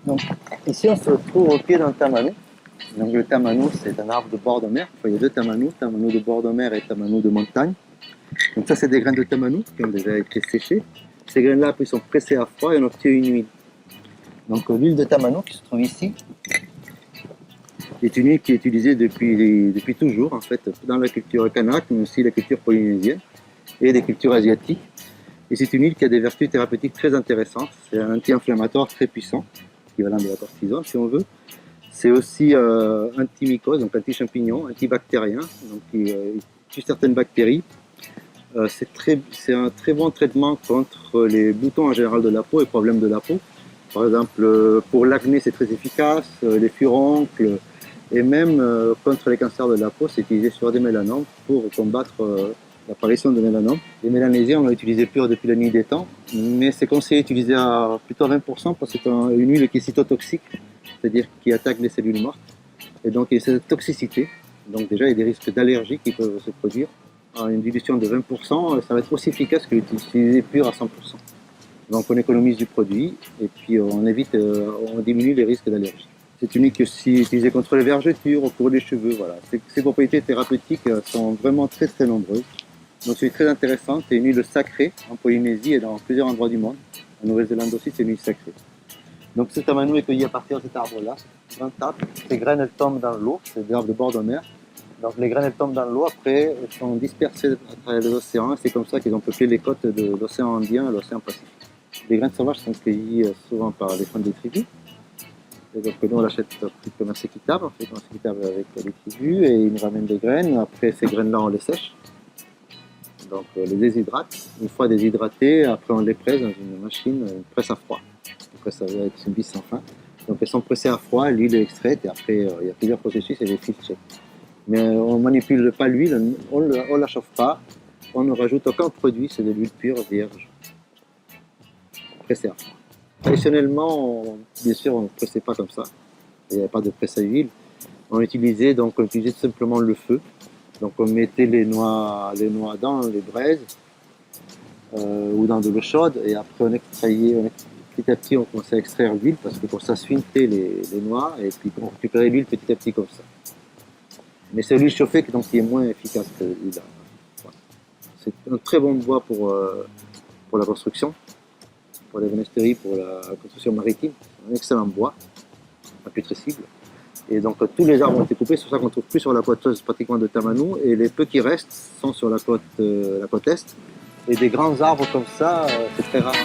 Donc, ici, on se trouve au pied d'un tamano. Donc, le tamano, c'est un arbre de bord de mer. Enfin, il y a deux tamanos, tamano de bord de mer et tamano de montagne. Donc, ça, c'est des graines de tamano qui ont déjà été séchées. Ces graines-là, après, sont pressées à froid et on obtient une huile. Donc, l'huile de tamano qui se trouve ici est une huile qui est utilisée depuis toujours, en fait, dans la culture kanak, mais aussi la culture polynésienne et les cultures asiatiques. Et c'est une huile qui a des vertus thérapeutiques très intéressantes. C'est un anti-inflammatoire très puissant, équivalent de la cortisone si on veut. C'est aussi antimycose, donc anti-champignon, antibactérien, donc qui tue certaines bactéries. C'est un très bon traitement contre les boutons en général de la peau et problèmes de la peau. Par exemple, pour l'acné, c'est très efficace, les furoncles, et même contre les cancers de la peau, c'est utilisé sur des mélanomes pour combattre l'apparition de mélanomes. Les mélanésiens, on l'a utilisé pur depuis la nuit des temps, mais c'est conseillé d'utiliser à plutôt 20% parce que c'est une huile qui est cytotoxique, c'est-à-dire qui attaque les cellules mortes. Et donc, il y a cette toxicité. Donc, déjà, il y a des risques d'allergie qui peuvent se produire. À une dilution de 20%, ça va être aussi efficace que l'utiliser pur à 100%. Donc, on économise du produit et puis on diminue les risques d'allergie. C'est une huile qui est aussi utilisée contre les vergetures, pour les cheveux. Voilà. Ses propriétés thérapeutiques sont vraiment très très nombreuses. Donc c'est très intéressante, c'est une huile sacrée en Polynésie et dans plusieurs endroits du monde. En Nouvelle-Zélande aussi, c'est une huile sacrée. Donc ce tamano est cueilli à partir de cet arbre-là, dans table. Ces graines, elles tombent dans l'eau, c'est des arbres de bord de mer. Donc les graines, elles tombent dans l'eau, après, elles sont dispersées à travers les océans. C'est comme ça qu'ils ont peuplé les côtes de l'océan Indien et l'océan Pacifique. Les graines sauvages sont cueillies souvent par les femmes des tribus. Et donc nous, on l'achète au prix de commerce équitable, on fait commerce équitable avec les tribus et ils nous ramènent des graines. Après, ces graines-là, on les sèche. Donc les déshydrate. Une fois déshydratées, après on les presse dans une machine, une presse à froid. Après ça va être une vis sans fin. Donc elles sont pressées à froid, l'huile est extraite et après il y a plusieurs processus et les filtres. Mais on ne manipule pas l'huile, on ne la chauffe pas, on ne rajoute aucun produit, c'est de l'huile pure, vierge, pressée à froid. Traditionnellement, bien sûr, on ne pressait pas comme ça, il n'y avait pas de presse à huile. On utilisait simplement le feu. Donc on mettait les noix dans les braises ou dans de l'eau chaude et après on extrayait, petit à petit on commençait à extraire l'huile parce que pour ça suinter les noix et puis on récupérait l'huile petit à petit comme ça. Mais c'est l'huile chauffée qui est moins efficace que l'huile. Voilà. C'est un très bon bois pour la construction, pour les vénisteries, pour la construction maritime. C'est un excellent bois, imputrescible. Et donc tous les arbres ont été coupés, c'est pour ça qu'on ne trouve plus sur la côte ouest pratiquement de Tamano, et les peu qui restent sont sur la côte est. Et des grands arbres comme ça, c'est très rare.